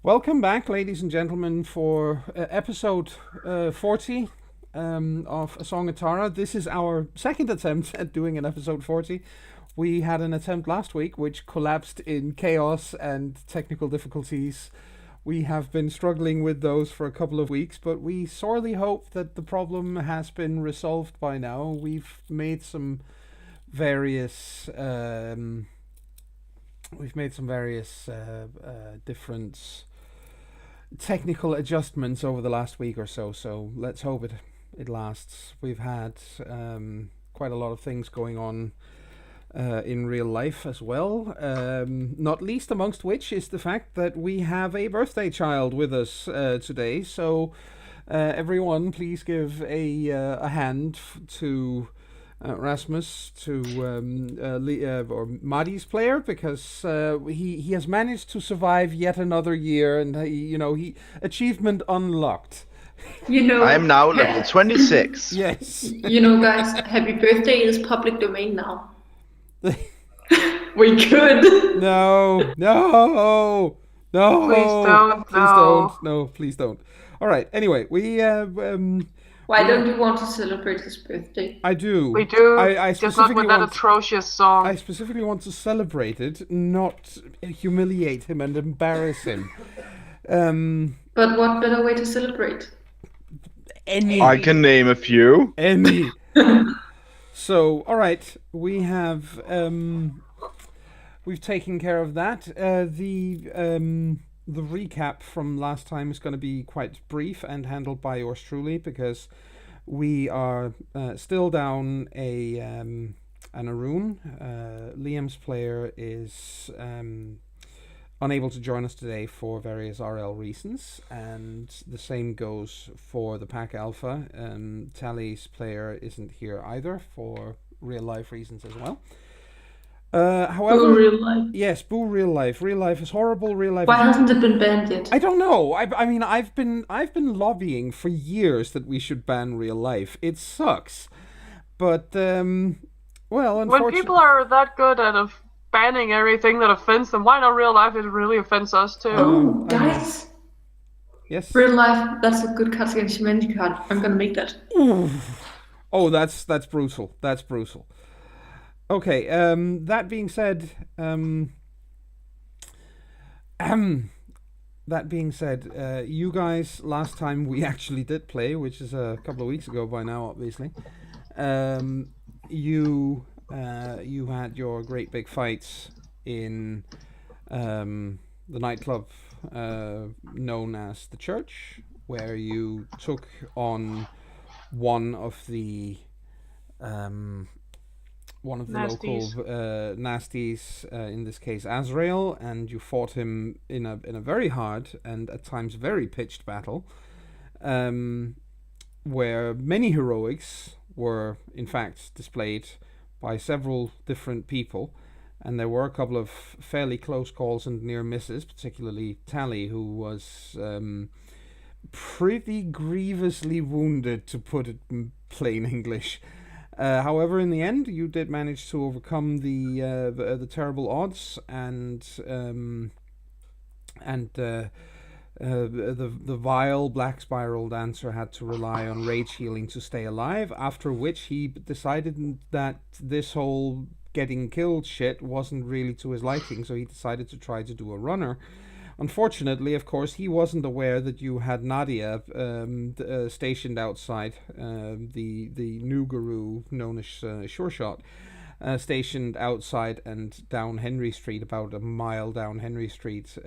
Welcome back, ladies and gentlemen, for episode 40 of A Song of Tara. This is our second attempt at doing an episode 40. We had an attempt last week which collapsed in chaos and technical difficulties. We have been struggling with those for a couple of weeks, but we sorely hope that the problem has been resolved by now. We've made some various different technical adjustments over the last week or so. So let's hope it lasts. We've had quite a lot of things going on in real life as well. Not least amongst which is the fact that we have a birthday child with us today. So everyone, please give a hand to Rasmus, to or Madi's player, because he has managed to survive yet another year, and he achievement unlocked. I am now level 26. Yes. Guys, happy birthday is public domain now. We could. No. Please don't. All right. Anyway, we. Why don't you want to celebrate his birthday? I do. We do. I just not with that atrocious song. I specifically want to celebrate it, not humiliate him and embarrass him. But what better way to celebrate? Any. I can name a few. Any. So, all right, we have we've taken care of that. The recap from last time is going to be quite brief and handled by yours truly, because we are still down an Arun. Liam's player is unable to join us today for various RL reasons, and the same goes for the Pack Alpha. Tally's player isn't here either for real life reasons as well. However, Boo real life. Yes, boo real life. Real life is horrible. Real life. Why hasn't it been banned yet? I don't know. I mean, I've been lobbying for years that we should ban real life. It sucks, but well, when people are that good at banning everything that offends them, why not real life? It really offends us too. Oh, guys. Yes. Real life. That's a good Cards Against Humanity card. I'm gonna make that. Oh, that's brutal. That's brutal. Okay, that being said, you guys, last time we actually did play, which is a couple of weeks ago by now, obviously, you had your great big fights in the nightclub known as the Church, where you took on one of the nasties. Local nasties, in this case Azrael, and you fought him in a very hard and at times very pitched battle, where many heroics were in fact displayed by several different people, and there were a couple of fairly close calls and near misses, particularly Tally, who was pretty grievously wounded, to put it in plain English. However, in the end, you did manage to overcome the terrible odds, and the vile Black Spiral Dancer had to rely on rage healing to stay alive. After which he decided that this whole getting killed shit wasn't really to his liking, so he decided to try to do a runner. Unfortunately, of course, he wasn't aware that you had Nadia stationed outside, the new guru known as Sure Shot, stationed outside and down Henry Street, about a mile down Henry Street,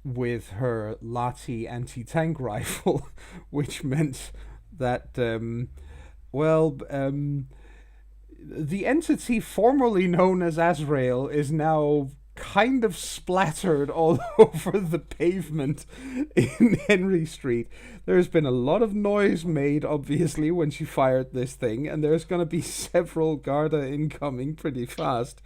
with her Lati anti-tank rifle, which meant that, the entity formerly known as Azrael is now kind of splattered all over the pavement in Henry Street. There's been a lot of noise made, obviously, when she fired this thing, and there's going to be several Garda incoming pretty fast.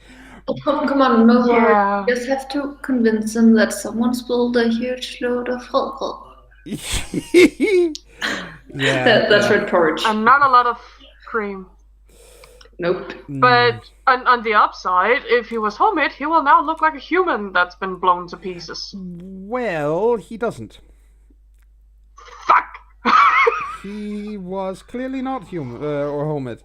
Oh, come on, no worry. You just have to convince them that someone spilled a huge load of alcohol. Yeah, that's red porridge. And not a lot of cream. Nope. But on the upside, if he was homemade, he will now look like a human that's been blown to pieces. Well, he doesn't. Fuck! He was clearly not human or homemade.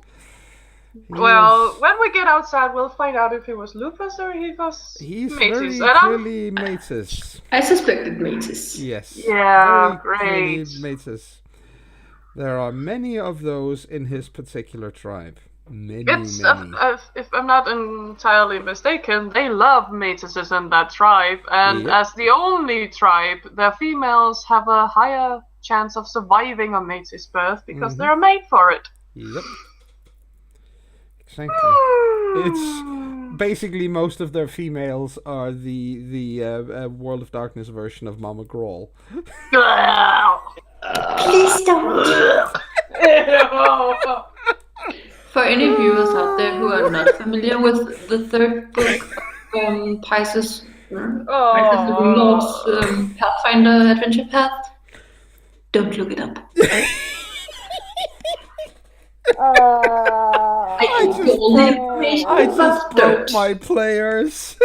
Well, when we get outside, we'll find out if he was lupus or he was He's Métis. very clearly Métis. I suspected Métis. Yes. Yeah, very clearly great. Métis. There are many of those in his particular tribe. Many. If I'm not entirely mistaken, they love Métis in that tribe, and Yep. as the only tribe, their females have a higher chance of surviving a Métis birth because they're made for it. Yep. Exactly. It's basically most of their females are the World of Darkness version of Mama Grawl. Please don't. For any viewers out there who are not familiar with the third book of Pisces, Pisces the Lord's Pathfinder Adventure Path, don't look it up. I give you all the information, I just but broke don't. my players.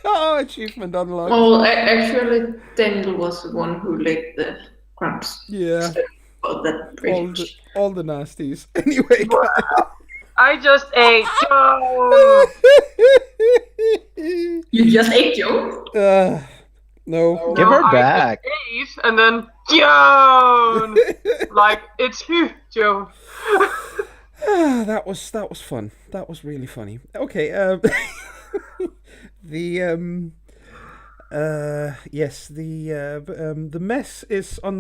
Oh, achievement unlocked. Well, actually, Daniel was the one who laid the crumbs. Yeah. About that bridge. All the nasties. Anyway. I just ate. You just ate Joe? No. Give her back. I ate and then Joan. Like it's you, Joan. That was fun. That was really funny. Okay. Yes. The mess is on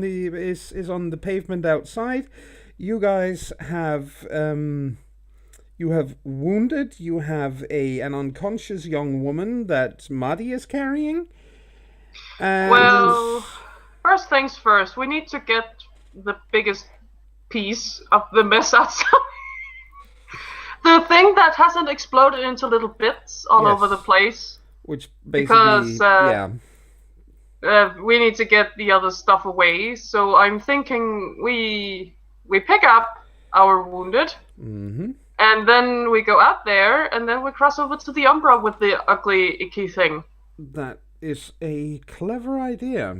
the pavement outside. You guys have you have wounded. You have an unconscious young woman that Maddie is carrying. And Well, first things first. We need to get the biggest piece of the mess outside. The thing that hasn't exploded into little bits all Yes. over the place. which basically Because, we need to get the other stuff away. So I'm thinking we pick up our wounded, Mm-hmm. and then we go out there, and then we cross over to the Umbra with the ugly, icky thing. That is a clever idea.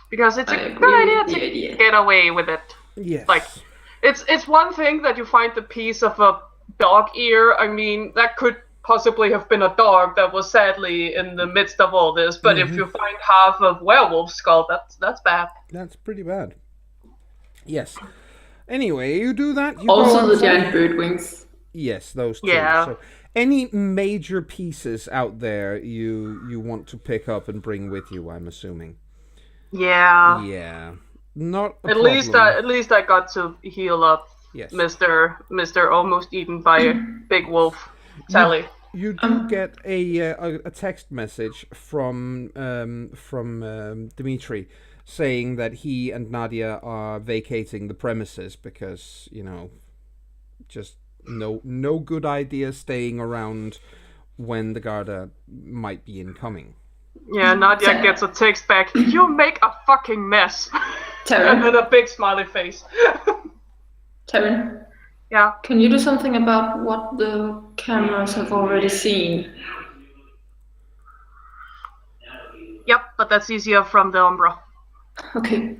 Because it's I a agree good with idea the to idea. get away with it. Yes. Like, it's one thing that you find the piece of a dog ear. I mean, that could possibly have been a dog that was sadly in the midst of all this. But if you find half of werewolf skull, that's bad. That's pretty bad. Yes. Anyway, you do that. You Also go the outside. giant bird wings. Yes, those two. Yeah. So, any major pieces out there you want to pick up and bring with you? I'm assuming. Yeah. Yeah. Not a At problem. least I got to heal up Yes. Mr. almost eaten by a big wolf, Sally. You do get a text message from Dimitri saying that he and Nadia are vacating the premises because, just no good idea staying around when the Garda might be incoming. Yeah, Nadia gets a text back. You make a fucking mess. And then a big smiley face. Taryn, Yeah. can you do something about what the cameras have already seen? Yep, but that's easier from the Umbra. Okay.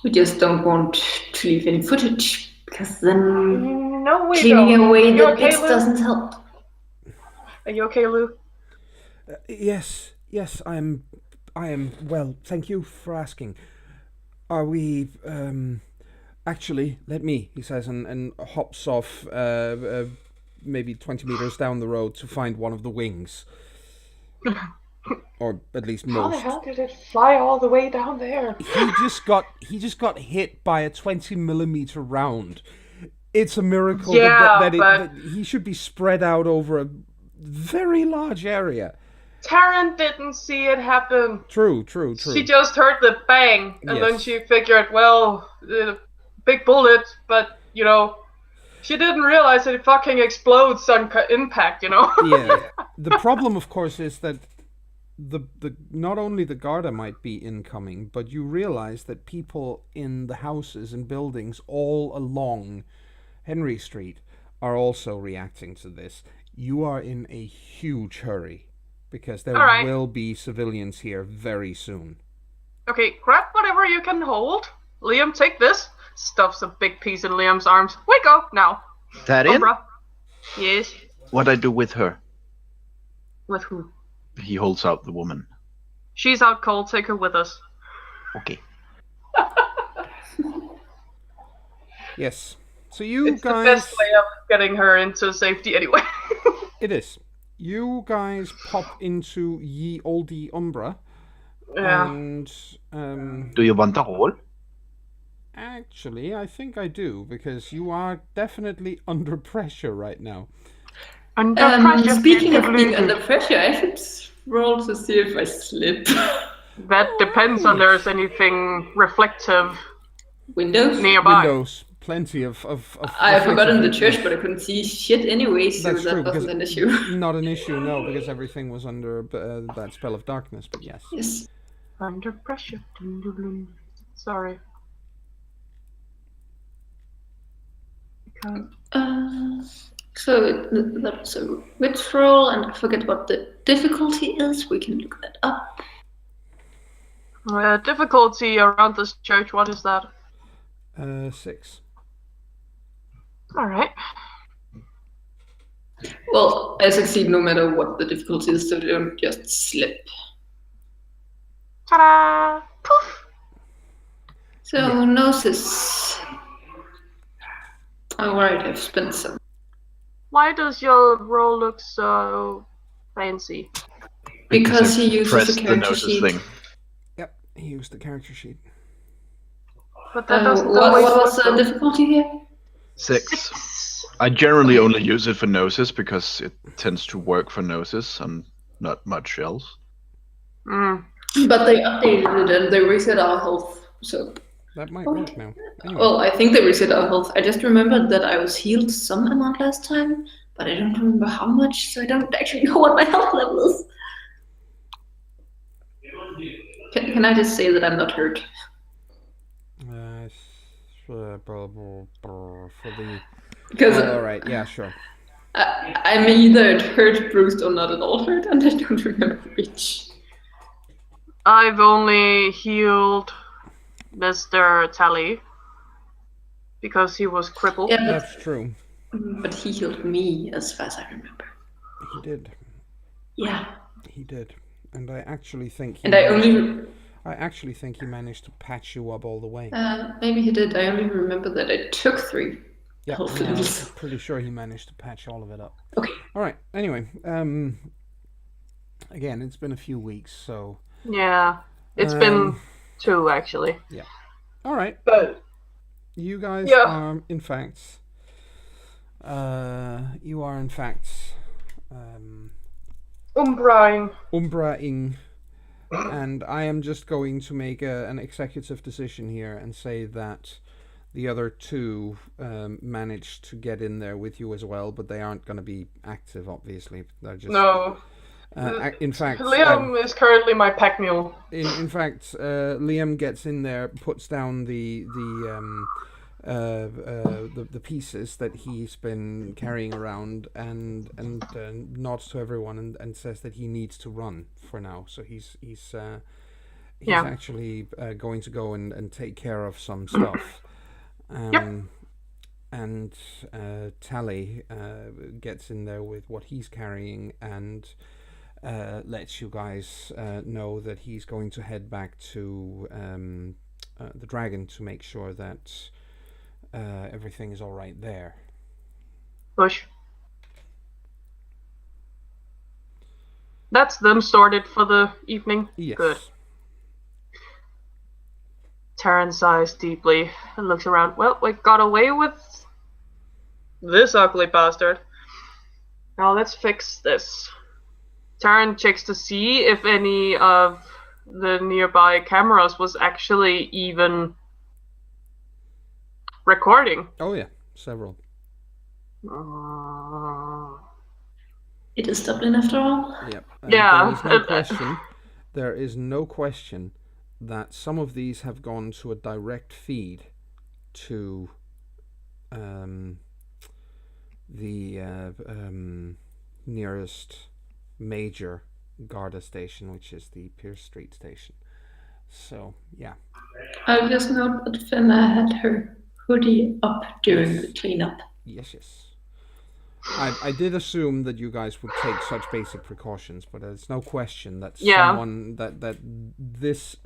We just don't want to leave any footage, because then No, we cleaning don't. away You the okay, bits Lou? doesn't help. Are you okay, Lou? Yes, I am well. Thank you for asking. Are we? Actually, let me. He says, and hops off, maybe 20 meters down the road to find one of the wings, or at least How the most. hell did it fly all the way down there? He just got hit by a 20mm round. It's a miracle Yeah, that he should be spread out over a very large area. Taryn didn't see it happen. True. She just heard the bang, and then Yes. she figured, well, big bullet, but, she didn't realize that it fucking explodes on impact, Yeah. The problem, of course, is that the not only the Garda might be incoming, but you realize that people in the houses and buildings all along Henry Street are also reacting to this. You are in a huge hurry because there will be civilians here very soon. Okay, grab whatever you can hold. Liam, take this. Stuffs a big piece in Liam's arms. We go now. That in? Umbra. Yes. What I do with her? With who? He holds out the woman. She's out cold. Take her with us. Okay. Yes. So you it's guys... the best way of getting her into safety anyway. It is. You guys pop into ye olde Umbra. Yeah. And... Do you want a hole? Actually, I think I do, because you are definitely under pressure right now. Under pressure. Speaking of being under pressure, I should roll to see if I slip. That depends on there's anything reflective Windows? nearby. Windows. Plenty of I forgot in the church, but I couldn't see shit anyway, so That's that true, wasn't an issue. Not an issue, no, because everything was under that spell of darkness, but yes. Yes. Under pressure. Sorry. So that's a witch roll, and I forget what the difficulty is. We can look that up. Difficulty around this church, what is that? 6. Alright. Well, I succeed no matter what the difficulty is, so they don't just slip. Ta-da! Poof! So, Gnosis. Alright, I've spent some. Why does your roll look so fancy? Because he uses a the character Gnosis sheet. thing. Yep, he used the character sheet. But that doesn't what always was work, the though. difficulty here? 6. I generally only use it for Gnosis because it tends to work for Gnosis and not much else. Mm. But they updated it and they reset our health, so... That might work now. Anyway. Well, I think they reset our health. I just remembered that I was healed some amount last time, but I don't remember how much, so I don't actually know what my health level is. Can I just say that I'm not hurt? For the... Because alright, yeah, sure. I'm either hurt, bruised, or not at all hurt, and I don't remember which. I've only healed Mr. Tally because he was crippled. Yeah, That's true. but he healed me, as far as I remember. He did. Yeah. He did. And I actually think he... And I actually think he managed to patch you up all the way. maybe he did. I only remember that I took 3 Yeah, health no, I'm levels. pretty sure he managed to patch all of it up. Okay. Alright, anyway. Again, it's been a few weeks, so... Yeah, it's been 2 actually. Yeah. Alright. But You guys Yeah. are, in fact... you are, in fact... Umbraing, and I am just going to make an executive decision here and say that the other 2 managed to get in there with you as well, but they aren't going to be active, obviously. They're just... no. In fact... Liam is currently my pack mule. In fact, Liam gets in there, puts down the pieces that he's been carrying around, and nods to everyone and says that he needs to run for now. So he's actually going to go and take care of some stuff. And Tally gets in there with what he's carrying and lets you guys know that he's going to head back to the dragon to make sure that everything is all right there. Push. That's them sorted for the evening. Yes. Good. Taryn sighs deeply and looks around. Well, we got away with this ugly bastard. Now let's fix this. Taryn checks to see if any of the nearby cameras was actually even recording. Oh yeah, several. It is Dublin after all. Yep. Yeah. There is no question that some of these have gone to a direct feed to nearest major Garda station, which is the Pierce Street station. So, yeah. I just note that Fenna had her hoodie up during the cleanup. Yes. I did assume that you guys would take such basic precautions, but there's no question that someone that this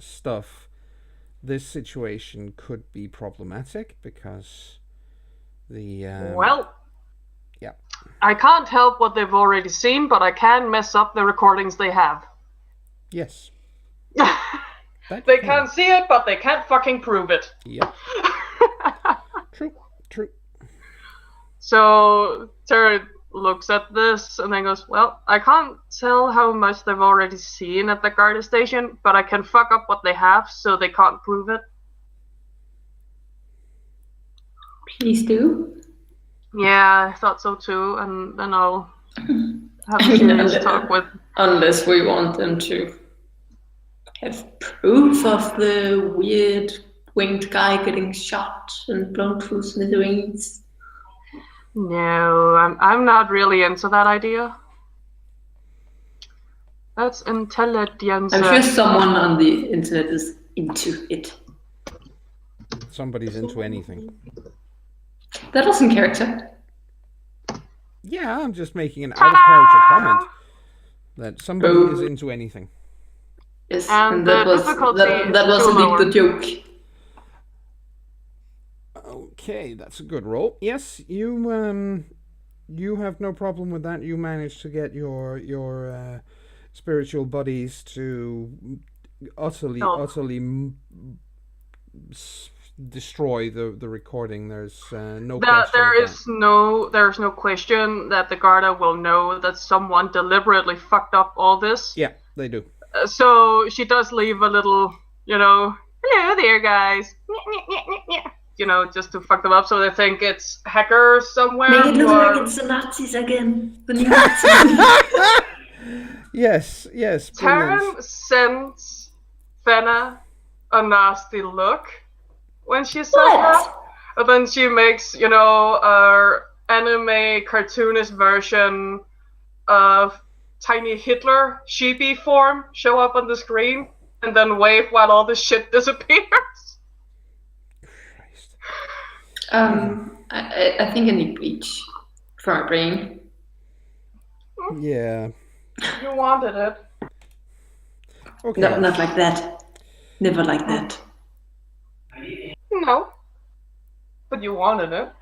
situation could be problematic because Well, yeah. I can't help what they've already seen, but I can mess up the recordings they have. Yes. They can't see it, but they can't fucking prove it. Yep. True. So Tara looks at this and then goes, well, I can't tell how much they've already seen at the Garda station, but I can fuck up what they have so they can't prove it. Please do. Yeah, I thought so too, and then I'll have a serious talk with... Unless we want them to have proof of the weird winged guy getting shot and blown through smithereens. No, I'm not really into that idea. That's intelligence. I'm sure someone on the internet is into it. Somebody's into anything. That was in character. Yeah, I'm just making an out-of-character comment that somebody is into anything. Yes, And that the was difficulty that was is too indeed the joke. Okay, that's a good roll. Yes, you have no problem with that. You managed to get your spiritual buddies to utterly destroy the recording. There's no question. There's no question that the Garda will know that someone deliberately fucked up all this. Yeah, they do. So she does leave a little, hello there, guys. Just to fuck them up, so they think it's hackers somewhere. Make it look like it's the Nazis again. The new Nazis. Yes. Taryn sends Fenna a nasty look when she says that. And then she makes, our anime cartoonist version of tiny Hitler sheepy form show up on the screen and then wave while all the shit disappears. I think I need bleach for my brain. Yeah. You wanted it. Okay. No, not like that. Never like that. No. But you wanted it.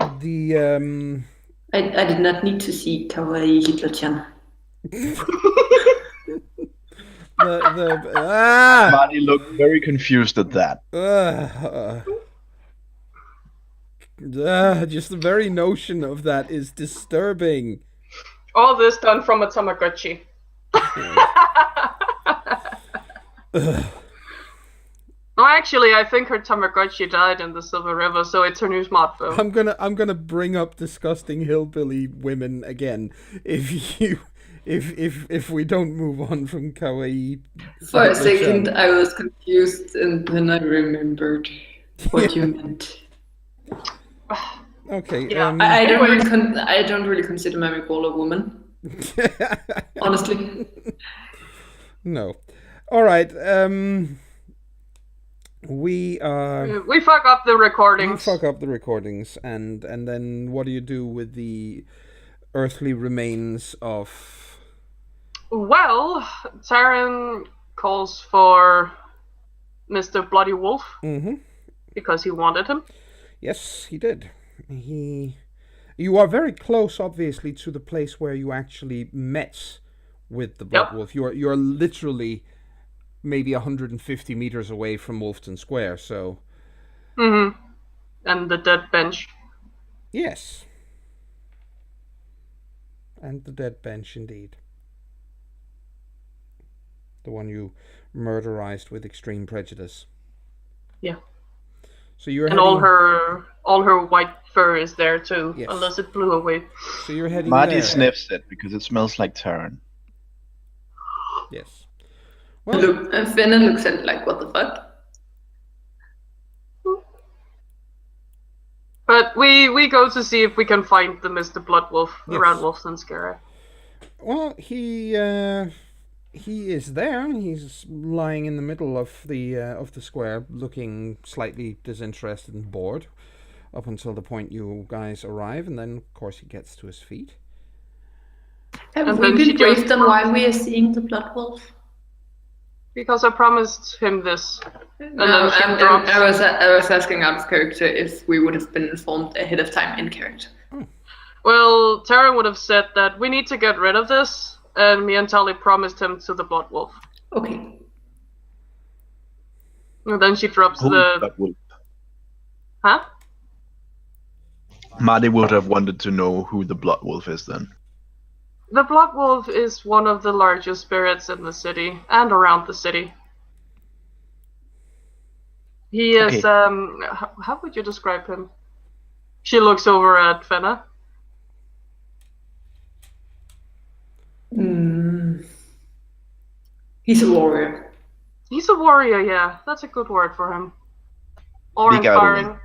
I did not need to see Kawaii Hitler-chan. Marty looked very confused at that. Just the very notion of that is disturbing. All this done from a Tamagotchi. No, actually, I think her Tamagotchi died in the Silver River, so it's her new smartphone. I'm gonna bring up disgusting hillbilly women again if we don't move on from Kawaii. For a second, I was confused, and then I remembered what you meant. Okay. Yeah. I don't really consider Mary Call a woman. Honestly. No. All right. We fuck up the recordings. You fuck up the recordings, and then what do you do with the earthly remains of? Well, Taryn calls for Mr. Bloody Wolf because he wanted him. Yes, he did. You are very close, obviously, to the place where you actually met with the Blood Wolf. You are literally maybe 150 meters away from Wolfton Square, so... Mm-hmm. And the dead bench. Yes. And the dead bench, indeed. The one you murderized with extreme prejudice. Yeah. So you're and all her white fur is there too, yes. Unless it blew away. So you're heading Marty there. sniffs it because it smells like Taryn. Yes. Well, and Fenna looks at it like, what the fuck? But we go to see if we can find the Mr. Bloodwolf around Wolfsonskara. Well, he is there. He's lying in the middle of the square, looking slightly disinterested and bored, up until the point you guys arrive, and then of course he gets to his feet. Have we been briefed on why we are seeing the Bloodwolf? Because I promised him this. No, I was asking out of character if we would have been informed ahead of time in character. Well, Tara would have said that we need to get rid of this, and me and Tali promised him to the Bloodwolf. Okay. And then she drops the... Huh? Marty would have wanted to know who the Bloodwolf is then. The Bloodwolf is one of the largest spirits in the city, and around the city. He is, how would you describe him? She looks over at Fenna. He's a warrior. He's a warrior, yeah. That's a good word for him. Or inspiring.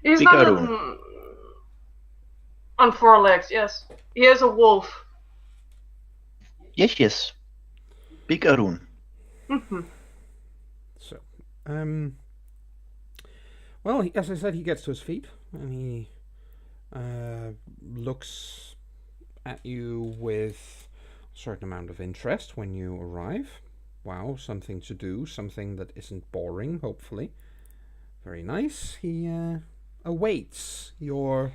He's not on 4 legs, yes. He is a wolf. Yes. Big Arun. So, well, as I said, he gets to his feet, and he looks at you with a certain amount of interest when you arrive. Wow, something to do, something that isn't boring, hopefully. Very nice. He awaits your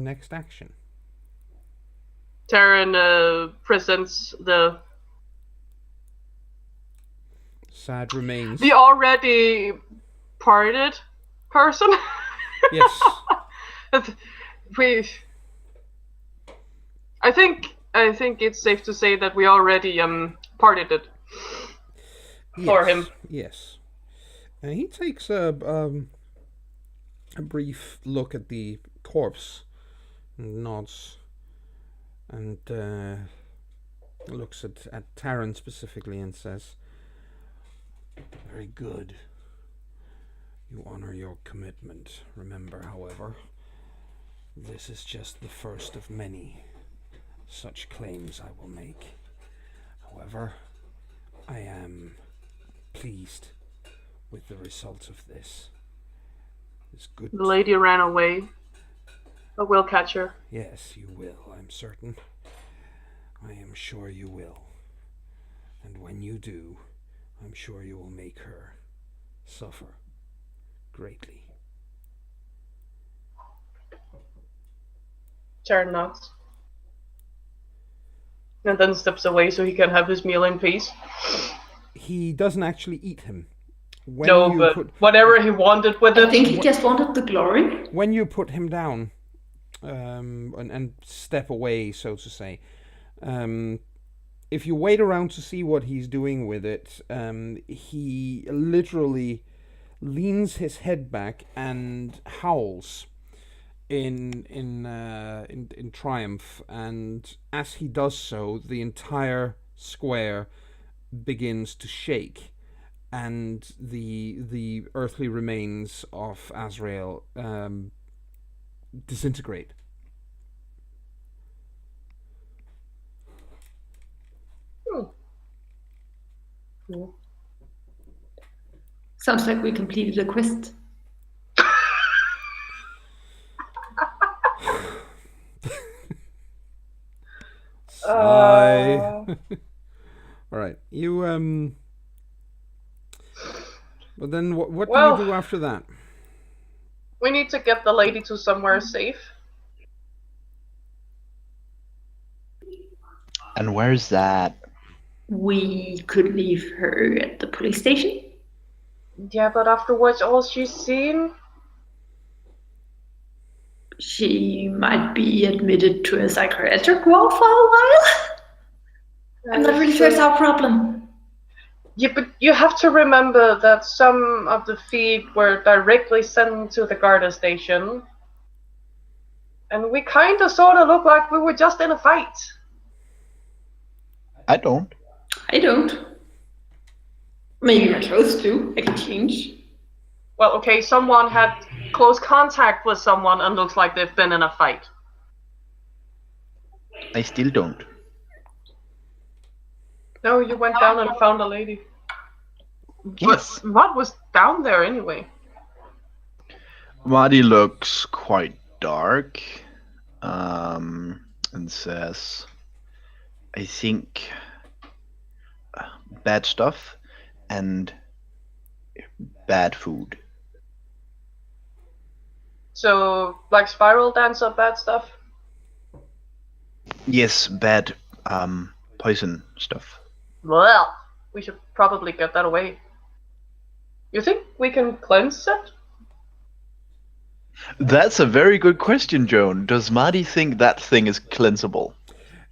next action. Taryn presents the sad remains. The already parted person. Yes. I think it's safe to say that we already parted it for him. Yes. He takes a brief look at the corpse and nods and looks at Taryn specifically and says, "Very good. You honor your commitment. Remember, however, this is just the first of many such claims I will make. However, I am pleased with the results of this. It's good. The lady ran away, but we'll catch her." Yes, you will, I'm certain. I am sure you will. And when you do, I'm sure you will make her suffer greatly. Taryn nods. And then steps away so he can have his meal in peace. He doesn't actually eat him. Whatever he wanted with it. I think he just wanted the glory. When you put him down and step away, so to say, if you wait around to see what he's doing with it, he literally leans his head back and howls in triumph, and as he does so, the entire square begins to shake, and the earthly remains of Azrael disintegrate. Cool. Sounds like we completed a quest. Sigh. All right, you But then what do you do after that? We need to get the lady to somewhere safe. And where's that? We could leave her at the police station. Yeah, but afterwards, all she's seen... She might be admitted to a psychiatric ward for a while. I'm not really sure it's our problem. Yeah, but you have to remember that some of the feed were directly sent to the Garda station. And we kind of sort of look like we were just in a fight. I don't. I don't. Maybe my clothes do. I can change. Well, okay, someone had close contact with someone and looks like they've been in a fight. I still don't. No, you went down and found a lady. Yes. But what was down there anyway? Marty looks quite dark, and says, I think bad stuff and bad food. So, like spiral dance or bad stuff? Yes, bad poison stuff. Well, we should probably get that away. You think we can cleanse it? That's a very good question, Joan. Does Marty think that thing is cleansable?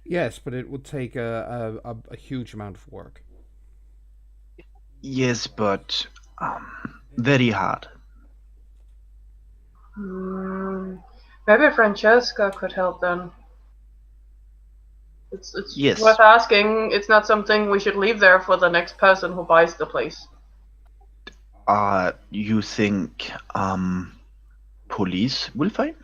Yes, but it would take a huge amount of work. Yes, but very hard. Maybe Francesca could help then. It's Yes. worth asking. It's not something we should leave there for the next person who buys the place. You think police will find?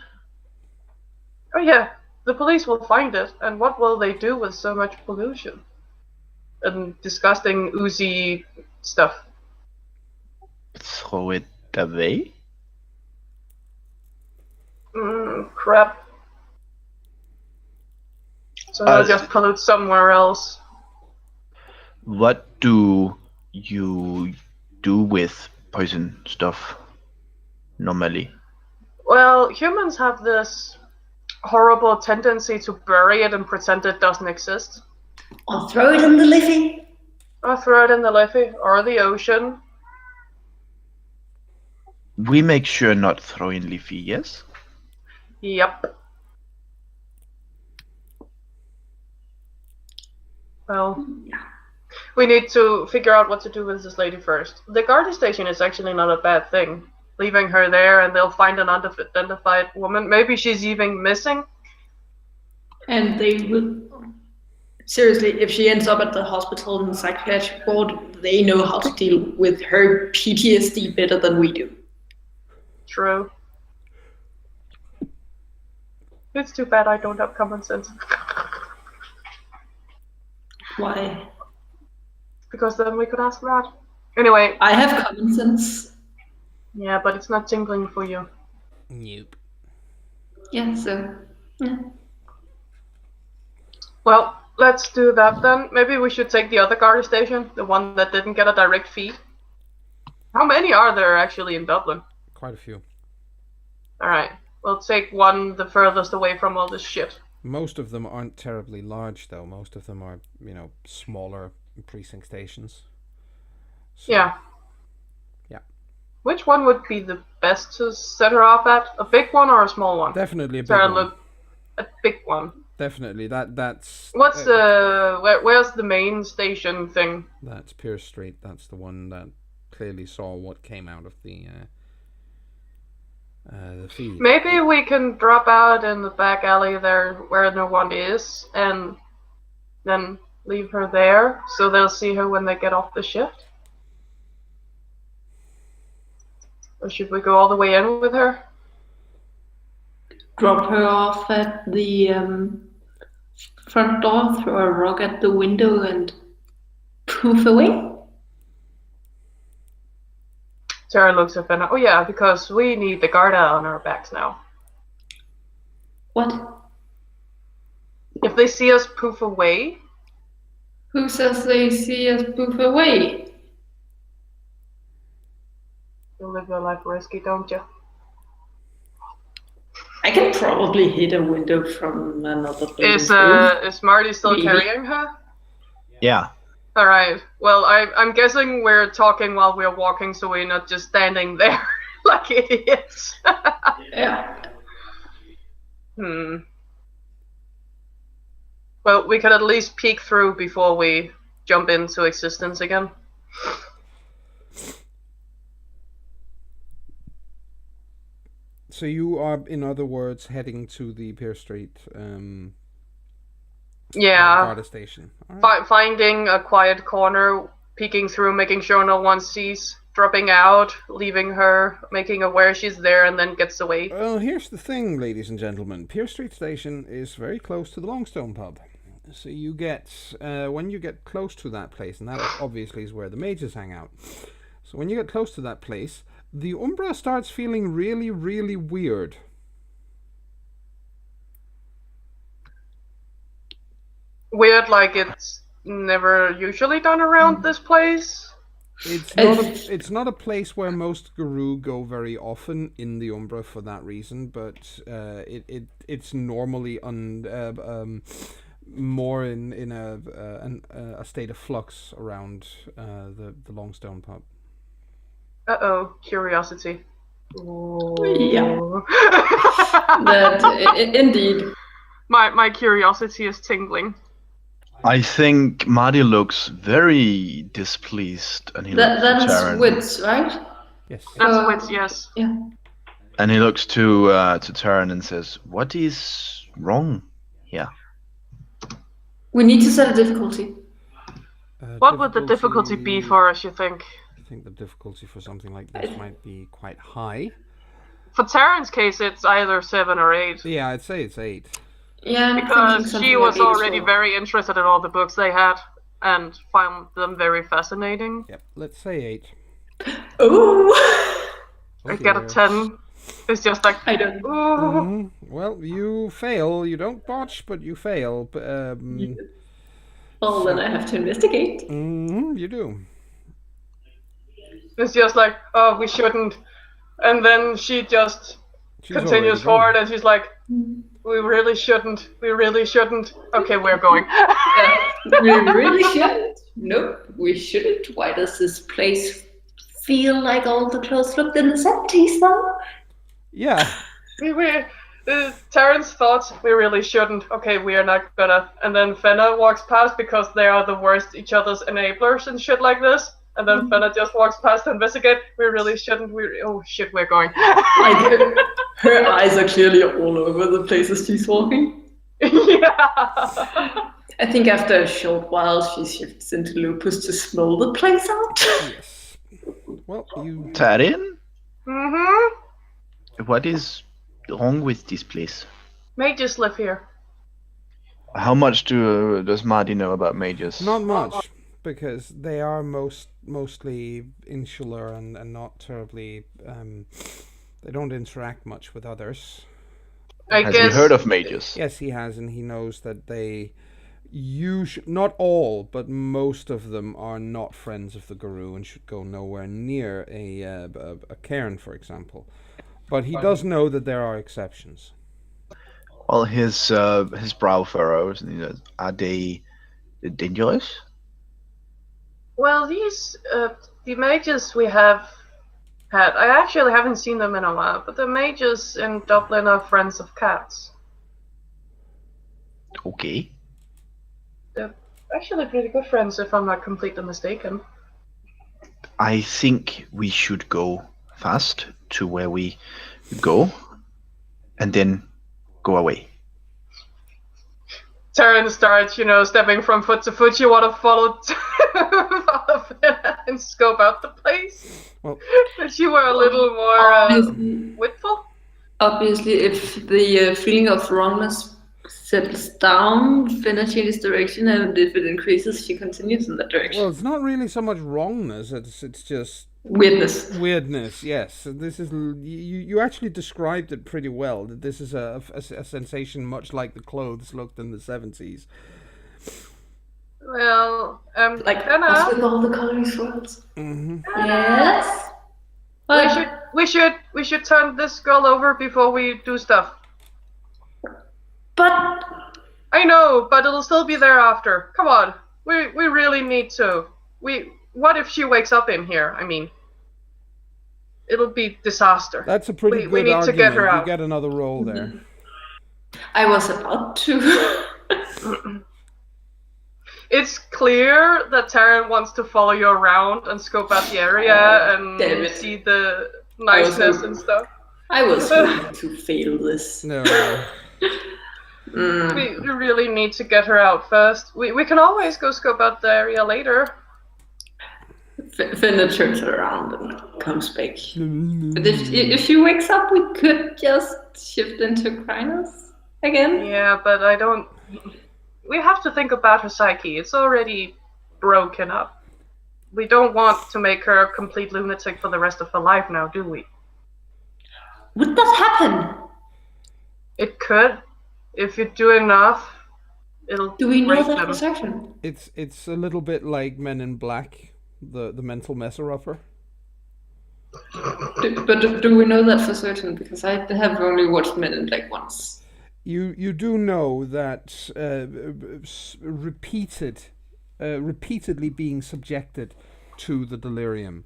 Oh yeah, the police will find it, and what will they do with so much pollution? And disgusting, oozy stuff. Throw it away? Crap. So they'll just pollute somewhere else. What do you do with poison stuff normally? Well, humans have this horrible tendency to bury it and pretend it doesn't exist. Or throw it in the Liffey. Or throw it in the Liffey or the ocean. We make sure not throw in Leafy, yes? Yep. Well, we need to figure out what to do with this lady first. The guard station is actually not a bad thing. Leaving her there and they'll find an unidentified woman. Maybe she's even missing. And they would... Seriously, if she ends up at the hospital in the psychiatric ward, they know how to deal with her PTSD better than we do. True. It's too bad I don't have common sense. Why? Because then we could ask that. Anyway. I have common sense. Yeah, but it's not tingling for you. Nope. Yeah, so... Yeah. Well, let's do that then. Maybe we should take the other guard station, the one that didn't get a direct feed. How many are there actually in Dublin? Quite a few. Alright, we'll take one the furthest away from all this shit. Most of them aren't terribly large, though. Most of them are, smaller precinct stations. So, Yeah. Yeah. Which one would be the best to set her off at? A big one or a small one? Definitely a big Sarah, one. look, a big one. Definitely. That's... What's where's the main station thing? That's Pierce Street. That's the one that clearly saw what came out of the feed. Maybe we can drop out in the back alley there where no one is, and then leave her there, so they'll see her when they get off the shift? Or should we go all the way in with her? Drop her off at the front door, throw a rock at the window, and poof away. Sarah looks up and, oh yeah, because we need the Garda on our backs now. What? If they see us poof away... Who says they see us poof away? You live your life risky, don't you? I can probably hit a window from another building. Is Marty still Maybe. carrying her? Yeah. Alright, well, I'm guessing we're talking while we're walking, so we're not just standing there like idiots. Yeah. Well, we could at least peek through before we jump into existence again. So you are, in other words, heading to the Pierce Street Yeah. Garda station. All right. Finding a quiet corner, peeking through, making sure no one sees. dropping out, leaving her, making aware she's there, and then gets away. Well, here's the thing, ladies and gentlemen. Pier Street Station is very close to the Longstone pub. So you get, when you get close to that place, and that obviously is where the mages hang out. So when you get close to that place, the Umbra starts feeling really, really weird. Weird, like it's never usually done around this place. It's not a place where most Guru go very often in the Umbra for that reason, but it's normally more in a state of flux around the Longstone pub. Curiosity. Yeah. Indeed. My curiosity is tingling. I think Marty looks very displeased, and he looks to That's Taryn. wits, right? Yes. That's wits, yes. Yeah. And he looks to Taryn and says, "What is wrong here?" We need to set a difficulty. What would the difficulty be for us, you think? I think the difficulty for something like this might be quite high. For Taryn's case, it's either 7 or 8. Yeah, I'd say it's 8. Yeah, I'm thinking Because something she like was 8 as already well. very interested in all the books they had and found them very fascinating. Yep, let's say 8. Ooh! I get a 10. It's just like, I don't. ooh. Well, you fail. You don't botch, but you fail. Well, then I have to investigate. You do. It's just like, oh, we shouldn't. And then she just She's continues already forward gone. and she's like, we really shouldn't. We really shouldn't. Okay, we're going. We really shouldn't. Nope, we shouldn't. Why does this place feel like all the clothes looked in the 70s, though? Yeah. Terrence thought we really shouldn't. Okay, we are not gonna. And then Fenna walks past because they are the worst each other's enablers and shit like this. And then Fenna just walks past to investigate. We really shouldn't. Oh shit, we're going. Like, her eyes are clearly all over the places she's walking. Yeah. I think after a short while, she shifts into Lupus to smell the place out. Yes. Well, you. Taryn, Mm-hmm. what is wrong with this place? Mages live here. How much does Marty know about mages? Not much, because they are mostly insular and not terribly. They don't interact much with others. Has he heard of mages? Yes, he has, and he knows that they. Not all, but most of them are not friends of the Guru and should go nowhere near a cairn, for example. But he does know that there are exceptions. Well, his brow furrows. Are they dangerous? Well, these the mages we have had. I actually haven't seen them in a while, but the mages in Dublin are friends of cats. Okay. They're actually pretty good friends, if I'm not completely mistaken. I think we should go fast to where we go, and then go away. Taryn starts, stepping from foot to foot. You want to follow and scope out the place? Well, But you were a little more witful? Obviously, if the feeling of wrongness settles down, Finna changes direction, and if it increases, she continues in that direction. well, it's not really so much wrongness. It's just Weirdness. Yes, this is you actually described it pretty well. That this is a sensation much like the clothes looked in the 70s. Well, Like Fenna, us with all the coloring swirls. Yes. we should turn this girl over before we do stuff. But I know, but it'll still be there after. Come on, we really need to. What if she wakes up in here? I mean, it'll be disaster. That's a pretty We good need to argument. get her out. You get another roll there. I was about to. It's clear that Taryn wants to follow you around and scope out the area and Damn it. see the niceness and stuff. I was going to fail this. No. We really need to get her out first. We can always go scope out the area later. Finna turns around and comes back. But if she wakes up, we could just shift into Krynos again. Yeah, but I don't... We have to think about her psyche. It's already broken up. We don't want to make her a complete lunatic for the rest of her life now, do we? Would that happen? It could. If you do enough, it'll Do we know break that them. for certain? It's a little bit like Men in Black, the mental messer upper. But do we know that for certain? Because I have only watched Men in Black once. You do know that repeatedly being subjected to the delirium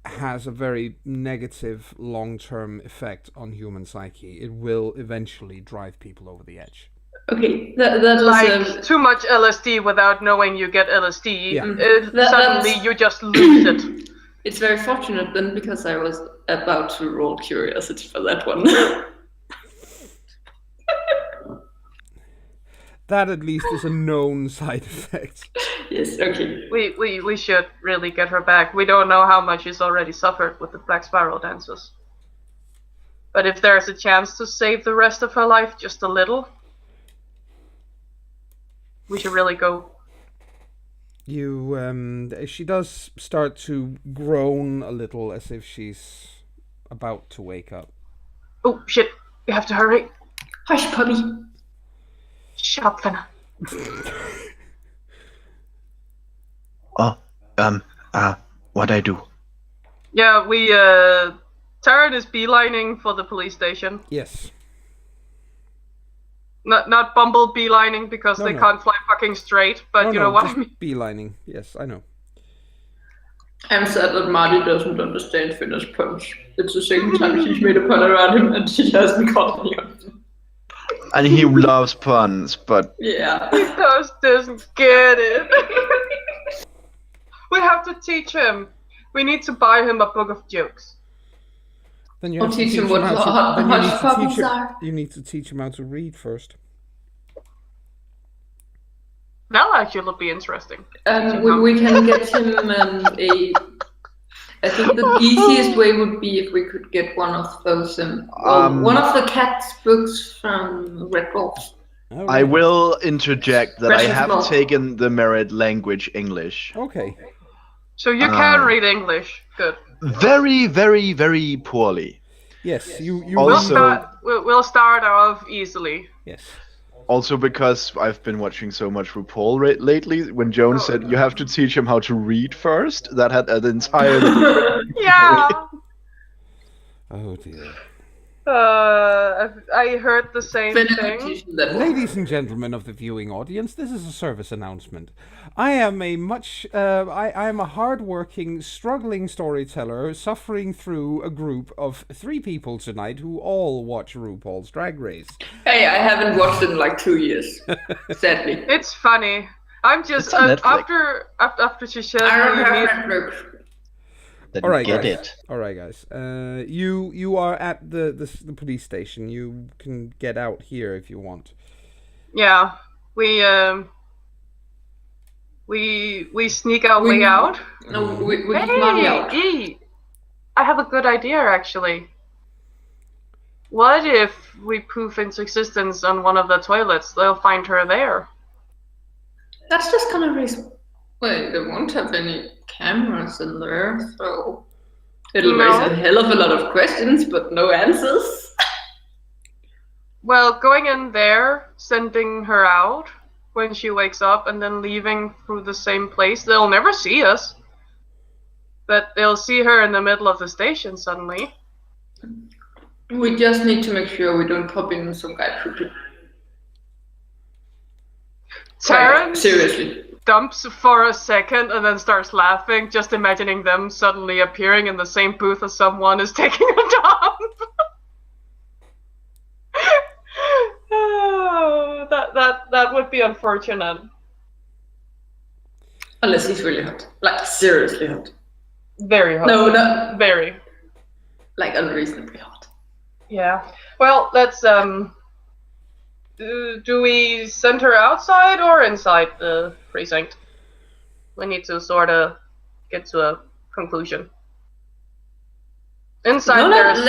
has a very negative long-term effect on human psyche. It will eventually drive people over the edge. Okay, that was Like too much LSD without knowing you get LSD. Yeah. Suddenly you just lose it. It's very fortunate then, because I was about to roll curiosity for that one. That at least is a known side effect. Yes, okay. We should really get her back. We don't know how much she's already suffered with the Black Spiral dances. But if there's a chance to save the rest of her life just a little, we should really go. She does start to groan a little as if she's about to wake up. Oh shit, we have to hurry. Hush, puppy. Shut up, Fenna. What I do? Yeah, Taryn is beelining for the police station. Yes. Not Bumble beelining because they can't fly fucking straight, but you know what I mean. Beelining. Yes, I know. I'm sad that Marty doesn't understand Finna's punch. It's the second time she's made a pun around him and she hasn't caught me on it. And he loves puns, but Yeah. He just doesn't get it. We have to teach him. We need to buy him a book of jokes. Then you I'll have to teach him what hush puppies are. You need to teach him how to read first. That'll actually be interesting. We can get him I think the easiest way would be if we could get one of those, one of the cat's books from Werewolf. Oh, I will interject that I Precious have Law. taken the merit language English. Okay. So you can read English. Good. Very, very, very poorly. Yes, you Also- We'll start off easily. yes. Also because I've been watching so much RuPaul lately, when Joan said you have to teach him how to read first, that had an entirely Yeah. Oh dear. I heard the same Finna could thing. teach him that one. Ladies and gentlemen of the viewing audience, this is a service announcement. I am a hard-working, struggling storyteller suffering through a group of 3 people tonight who all watch RuPaul's Drag Race. Hey, I haven't watched it in like 2 years, sadly. It's funny. I'm just It's on Netflix. after she said I we remember need- that book. Didn't All right, get guys. it. All right, guys. You are at the police station. You can get out here if you want. Yeah, we sneak our way out. No, we keep Marty out. Hey, I have a good idea actually. What if we poof into existence on one of the toilets? They'll find her there. That's just gonna raise. Well, they won't have any cameras in there, so it'll No. raise a hell of a lot of questions, but no answers. Well, going in there, sending her out when she wakes up, and then leaving through the same place. They'll never see us, but they'll see her in the middle of the station suddenly. We just need to make sure we don't pop in some guy pooping. Taryn Seriously. dumps for a second and then starts laughing, just imagining them suddenly appearing in the same booth as someone is taking a dump. Oh, that would be unfortunate. Unless he's really hot. Like, seriously hot. Very hot. No, not Very. like unreasonably hot. Yeah. Well, let's do we send her outside or inside the precinct? We need to sort of get to a conclusion. Inside there's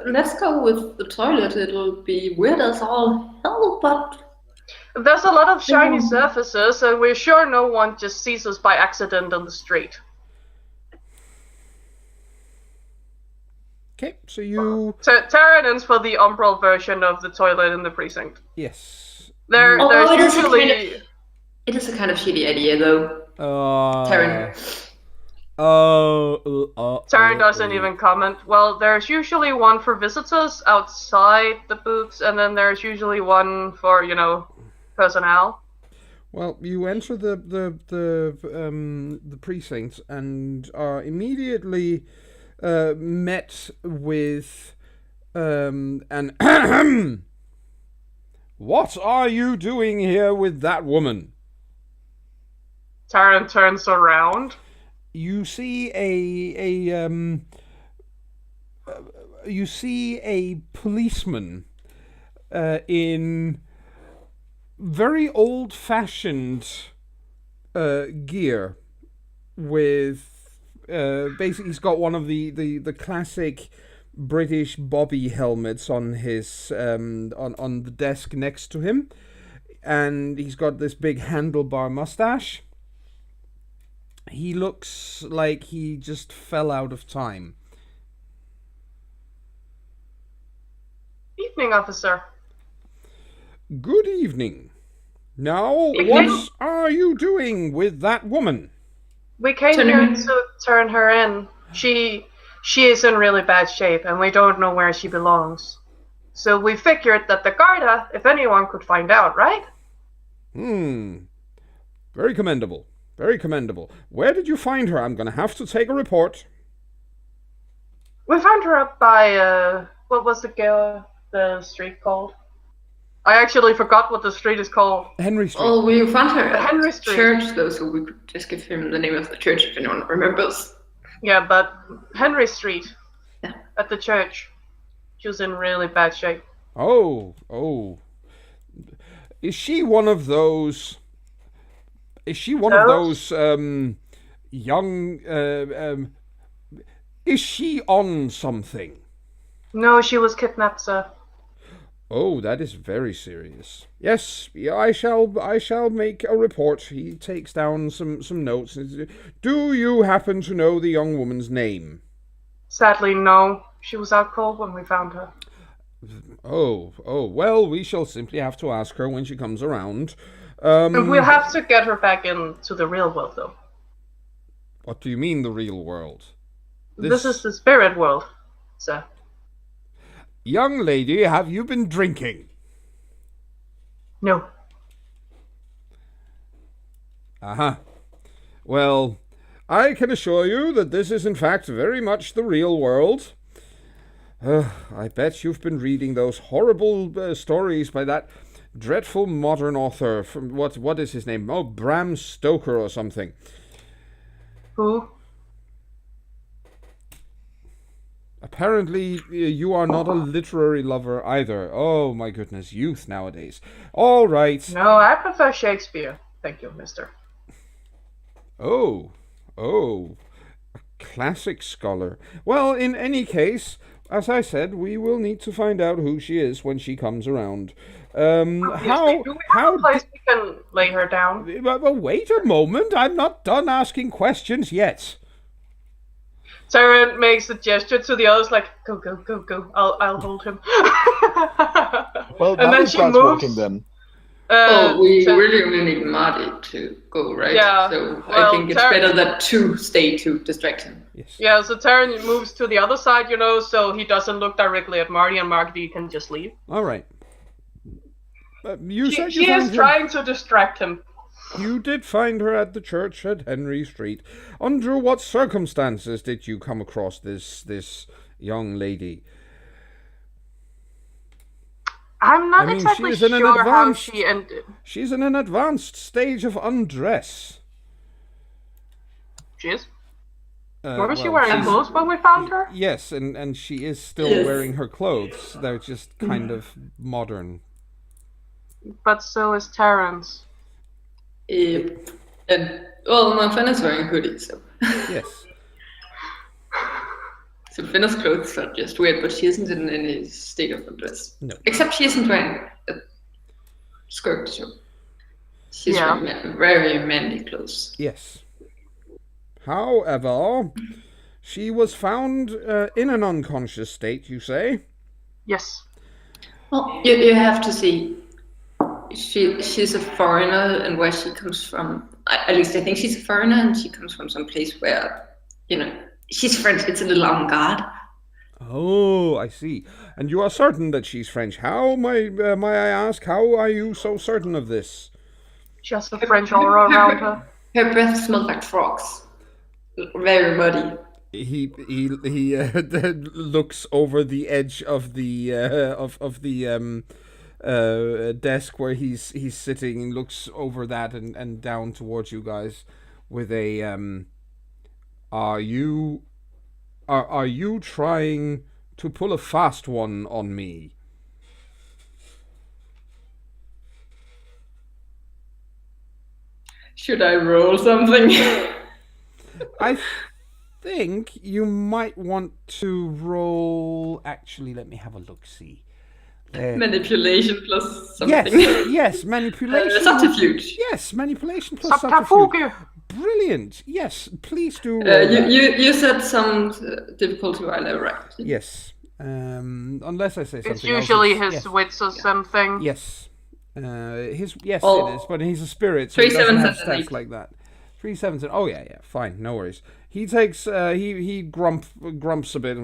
let's go with the toilet. It'll be weird as all hell, but there's a lot of shiny surfaces, and we're sure no one just sees us by accident on the street. Okay, so you... Terranins for the umbral version of the toilet in the precinct. Yes. There's usually... It is a kind of shitty idea, though. Terran. Terran doesn't even comment. Well, there's usually one for visitors outside the booths, and then there's usually one for, personnel. Well, you enter the precinct and are immediately met with an What are you doing here with that woman? Terran turns around. You see a policeman in very old-fashioned gear with basically he's got one of the classic British bobby helmets on his on the desk next to him, and he's got this big handlebar mustache. He looks like he just fell out of time. Evening, officer. Good evening. Now, what are you doing with that woman? We came here to turn her in. She is in really bad shape, and we don't know where she belongs. So we figured that the Garda, if anyone, could find out, right? Very commendable. Very commendable. Where did you find her? I'm going to have to take a report. We found her up by, what was the street called? I actually forgot what the street is called. Henry Street. Oh, we found her at Henry Street. Church, though, so we could just give him the name of the church if anyone remembers. Yeah, but Henry Street. Yeah. At the church. She was in really bad shape. Oh. Is she one of those... young... is she on something? No, she was kidnapped, sir. Oh, that is very serious. Yes, I shall make a report. He takes down some notes. Do you happen to know the young woman's name? Sadly, no. She was out cold when we found her. Oh, well, we shall simply have to ask her when she comes around. And we'll have to get her back into the real world, though. What do you mean, the real world? This is the spirit world, sir. Young lady, have you been drinking? No. Uh-huh. Well, I can assure you that this is in fact very much the real world. I bet you've been reading those horrible stories by that dreadful modern author from what is his name? Oh, Bram Stoker or something. Who? Apparently, you are not a literary lover either. Oh, my goodness, youth nowadays. All right. No, I prefer Shakespeare. Thank you, mister. Oh, a classic scholar. Well, in any case, as I said, we will need to find out who she is when she comes around. Do we have a place we can lay her down? Well, wait a moment. I'm not done asking questions yet. Terran makes a gesture to the others, like, go. I'll hold him. Well, and then she moves. Walking then. We really only need Marty to go, right? Yeah. So I think it's better that two stay to distract him. Yes. Yeah, so Terran moves to the other side, so he doesn't look directly at Marty, and Marty can just leave. All right. She is trying to distract him. You did find her at the church at Henry Street. Under what circumstances did you come across this young lady? I'm not exactly sure how she ended. She's in an advanced stage of undress. She is? Was she wearing clothes when we found her? Yes, and she is still wearing her clothes. They're just kind of modern. But so is Terrence. And my friend is wearing a hoodie, so. Yes. So Finna's clothes are just weird, but she isn't in any state of undress. No. Except she isn't wearing a skirt, so she's Yeah. wearing very manly clothes. Yes. However, she was found in an unconscious state, you say? Yes. Well, you have to see. She's a foreigner, and where she comes from, at least I think she's a foreigner, and she comes from some place where, she's French. It's a little avant-garde. Oh, I see. And you are certain that she's French. How, may I ask, how are you so certain of this? She has a French aura around her. Her breath smells like frogs. Very muddy. He looks over the edge of the desk where he's sitting, and looks over that and down towards you guys with a are you trying to pull a fast one on me? Should I roll something? I think you might want to roll. Actually, let me have a look. See. Manipulation plus something. Yes, manipulation. Subterfuge. Yes, manipulation plus subterfuge. Subterfuge. Brilliant. Yes, please do roll you said some difficulty while I write. Yes. Unless I say something It's usually else. his wits or something. Yes. It is, Oh. but he's a spirit, so 3 he doesn't 7s have and an stats 8. like that. 3 7s. Oh yeah, fine, no worries. He takes he grumps a bit.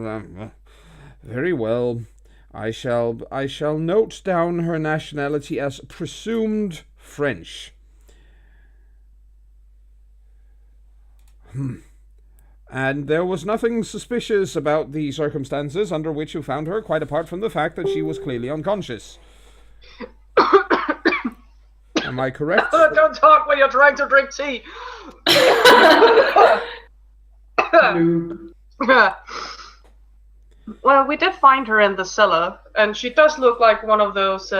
Very well. I shall note down her nationality as presumed French. And there was nothing suspicious about the circumstances under which you found her, quite apart from the fact that she was clearly unconscious. Am I correct? Don't talk when you're trying to drink tea. Well, we did find her in the cellar, and she does look like one of those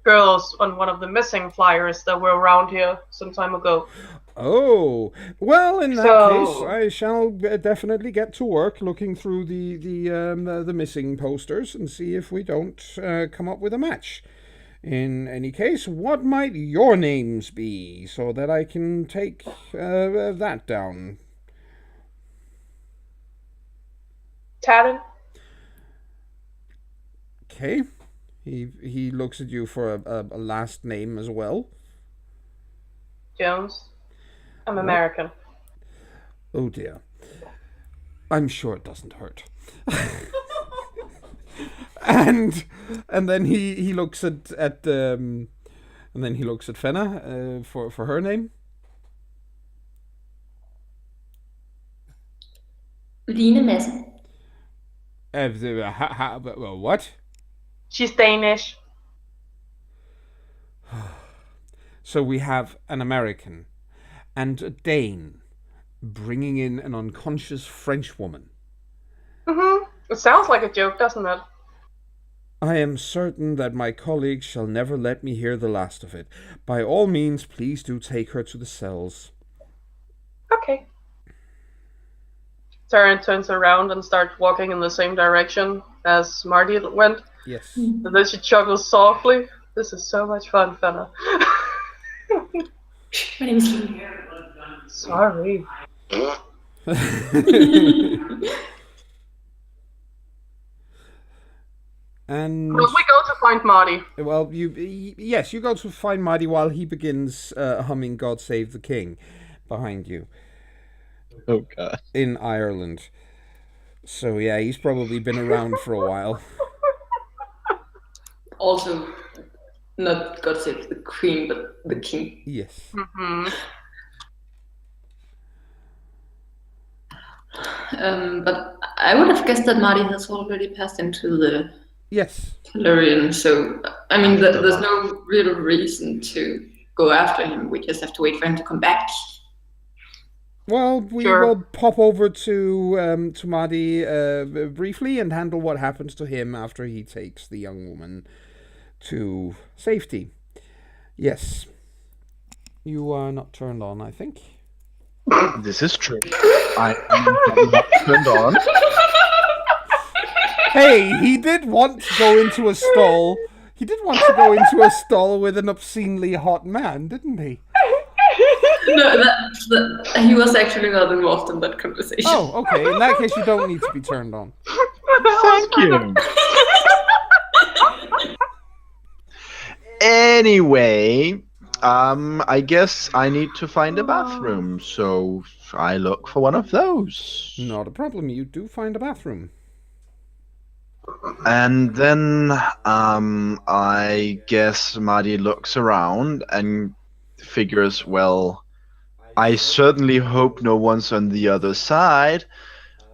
girls on one of the missing flyers that were around here some time ago. Oh, well, in that case, I shall definitely get to work looking through the missing posters and see if we don't come up with a match. In any case, what might your names be, so that I can take that down? Talon? Okay. He looks at you for a last name as well. Jones. I'm American. Oh dear. I'm sure it doesn't hurt. and then he looks at Fenna for her name. Line Madsen. What? She's Danish. So we have an American and a Dane bringing in an unconscious French woman. Mm-hmm. It sounds like a joke, doesn't it? I am certain that my colleagues shall never let me hear the last of it. By all means, please do take her to the cells. Okay. Taryn turns around and starts walking in the same direction as Marty went. Yes. And then she chuckles softly. This is so much fun, Fenna. My name is Line. Sorry. And Well, we go to find Marty. well, you go to find Marty while he begins humming "God Save the King" behind you Oh god. in Ireland. So yeah, he's probably been around for a while. Also, not God Save the Queen, but the King. Yes. Mm-hmm. But I would have guessed that Marty has already passed into the Yes. Tellurian, so I mean, there's no real reason to go after him. We just have to wait for him to come back. Well, we Sure. will pop over to Marty briefly and handle what happens to him after he takes the young woman to safety. Yes. You are not turned on, I think. This is true. I am not turned on. Hey, he did want to go into a stall. He did want to go into a stall with an obscenely hot man, didn't he? No, he was actually not involved in that conversation. Oh, okay. In that case, you don't need to be turned on. Thank you. Anyway, I guess I need to find a bathroom, so I look for one of those. Not a problem. You do find a bathroom. And then, I guess Marty looks around and figures, well, I certainly hope no one's on the other side.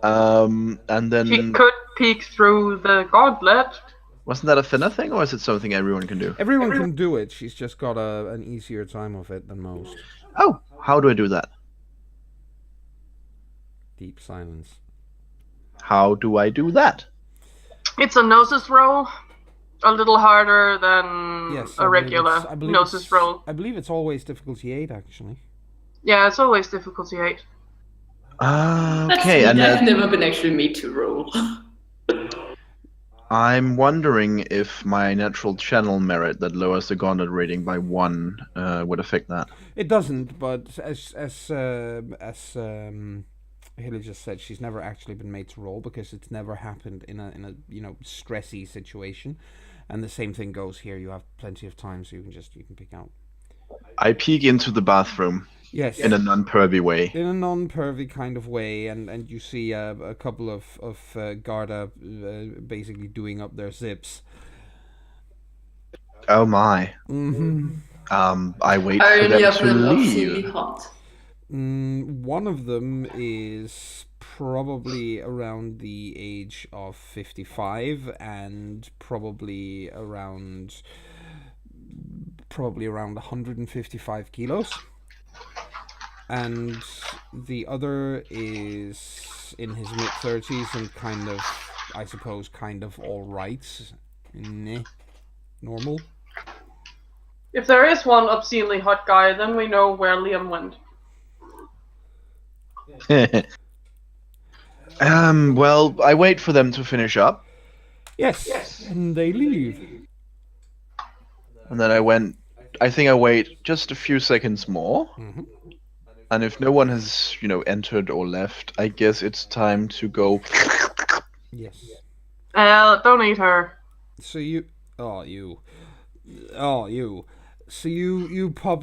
And then... He could peek through the gauntlet. Wasn't that a Finna thing, or is it something everyone can do? Everyone can do it. She's just got an easier time of it than most. Oh, how do I do that? Deep silence. How do I do that? It's a gnosis roll. A little harder than Yes, a regular gnosis roll. I believe it's always difficulty 8, actually. Yeah, it's always difficulty 8. Okay, and I've never been actually made to roll. I'm wondering if my natural channel merit that lowers the gauntlet rating by 1 would affect that. It doesn't, but as Haley just said, she's never actually been made to roll because it's never happened in a stressy situation, and the same thing goes here. You have plenty of time, so you can pick out. I peek into the bathroom. Yes. In a non-pervy way. In a non-pervy kind of way, and you see a couple of Garda basically doing up their zips. Oh my. Mm-hmm. I wait for them to leave. Hot? One of them is probably around the age of 55 and probably around 155 kilos. And the other is in his mid-30s and kind of all right. Normal. If there is one obscenely hot guy, then we know where Liam went. Well, I wait for them to finish up. Yes. And they leave. And then I think I wait just a few seconds more. Mm-hmm. And if no one has, entered or left, I guess it's time to go. Yes. Don't eat her. So you pop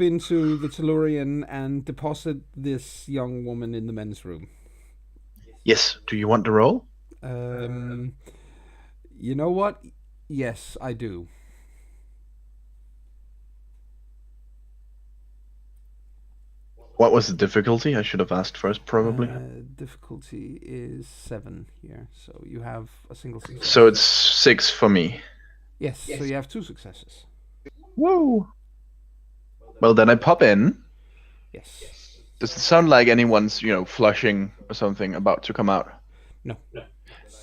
into the Tellurian and deposit this young woman in the men's room. Yes. Do you want to roll? You know what? Yes, I do. What was the difficulty? I should have asked first, probably. Difficulty is 7 here, so you have a single success. So it's 6 for me. Yes, so you have 2 successes. Whoa. Well, then I pop in. Yes. Does it sound like anyone's, flushing or something about to come out? No.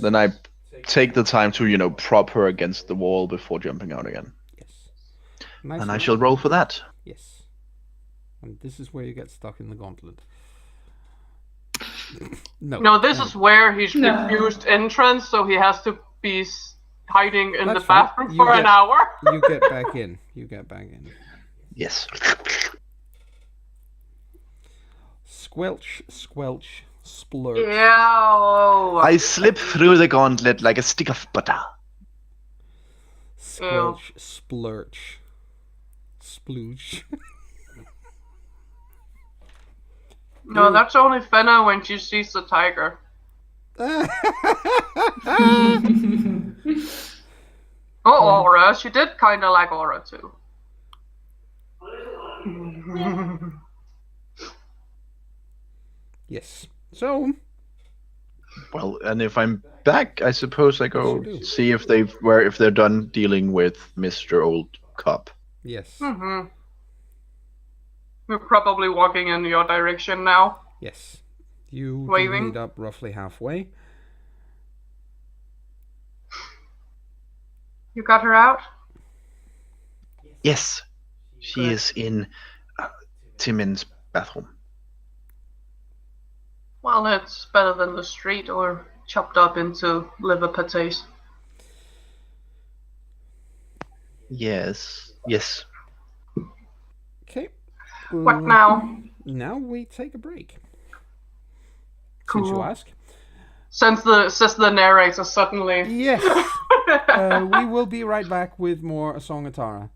Then I take the time to, prop her against the wall before jumping out again. Yes. Nice and I shall roll for that. Yes. And this is where you get stuck in the gauntlet. No, this is where he's refused entrance, so he has to be hiding in the bathroom for an hour. You get back in. Yes. Squelch, squelch, splurge. Ew. I slip through the gauntlet like a stick of butter. Squelch, splurge, splooge. No, that's only Fenna when she sees the tiger. Aura. She did kind of like Aura too. Yes. So. Well, and if I'm back, I suppose I go see if they're done dealing with Mr. Old Cop. Yes. Mm-hmm. We're probably walking in your direction now. Yes. You meet up roughly halfway. You got her out? Yes. She is in Timon's bathroom. Well, it's better than the street or chopped up into liver patés. Yes. Okay. What now? Now we take a break. Since you Cool. ask. Says the narrator suddenly. Yes. We will be right back with more A Song of Tara.